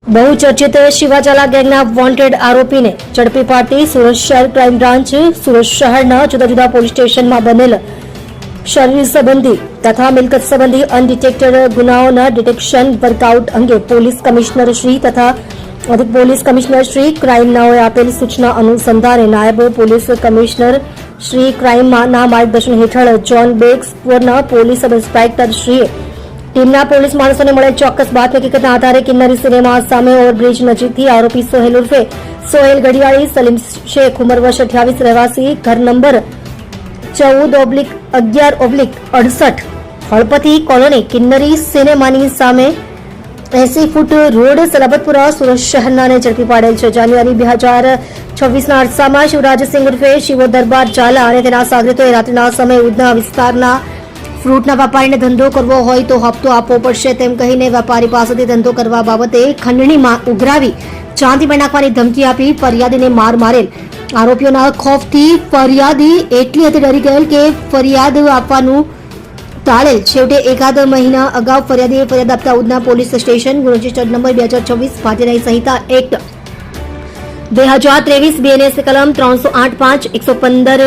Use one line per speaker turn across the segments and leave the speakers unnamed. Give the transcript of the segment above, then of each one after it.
બહુચર્ચિત શિવાચાલા ગેંગના વોન્ટેડ આરોપીને ઝડપી પાડતી સુરત શહેર ક્રાઇમ બ્રાન્ચ સુરત શહેરના જુદા જુદા પોલીસ સ્ટેશનમાં બનેલ શરીર સંબંધી તથા મિલકત સંબંધી અનડિટેક્ટેડ ગુનાઓના ડિટેક્શન વર્કઆઉટ અંગે પોલીસ કમિશનર શ્રી તથા અધિક પોલીસ કમિશનર શ્રી ક્રાઇમનાઓએ આપેલી સૂચના અનુસંધાને નાયબ પોલીસ કમિશનર શ્રી ક્રાઇમના માર્ગદર્શન હેઠળ જોન બેગ્સ પૂર્ણ પોલીસ સબ ઇન્સ્પેક્ટર શ્રીએ ટીમના પોલીસ માણસોને મળે ચોક્કસ બાતમી હકીકતના આધારે કિન્નરી સિનેમા સામે ઓવરબ્રિજ નજીકથી આરોપી સોહેલ ઉર્ફે સોહેલ ગઢિયાળી સલીમ શેખ ઉંમર વર્ષ 28 રહેવાસી ઘર નંબર 14/11/68 હળપતિ કોલોની કિન્નરી સિનેમાની સામે 80 ફૂટ રોડ સલાબતપુરા સુરત શહેરનાને ઝડપી પાડેલ છે. જાન્યુઆરી 2026ના અરસામાં શિવરાજસિંહ ઉર્ફે શિવો દરબાર ઝાલા અને તેના સાગરીતોએ રાત્રિના સમયે ઉધના વિસ્તારના ફ્રૂટના વેપારીને ધંધો કરવો હોય તો હપ્તો આપવો પડશે તેમ કહીને વેપારી પાસેથી ધંધો કરવા બાબતે ખંડણીમાં ઉઘરાવી ચાંદીમાં નાખવાની ધમકી આપી ફરિયાદીને માર મારેલ. આરોપીઓના ખોફથી ફરિયાદી એટલી હદે ડરી ગયેલ કે ફરિયાદ આપવાનું ટાળેલ. છેવટે એકાદ મહિના અગાઉ ફરિયાદીએ ફરિયાદ આપતા ઉધના પોલીસ સ્ટેશન ગુનો રજિસ્ટર્ડ નંબર 2026 ભારતીય સંહિતા એક્ટ 2023 BNS કલમ 308(5), 115(2),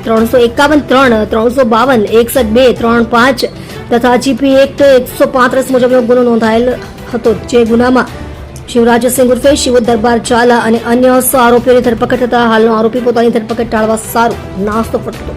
351(3), 352, 61(2), 35 તથા જીપી એક્ટ 135 મુજબનો ગુનો નોંધાયેલ હતો. જે ગુનામાં શિવરાજસિંહ ઉર્ફે શિવો દરબાર ઝાલા અને અન્ય આરોપીઓની ધરપકડ થતા હાલનો આરોપી પોતાની ધરપકડ ટાળવા સારું નાસ્તો પડતો.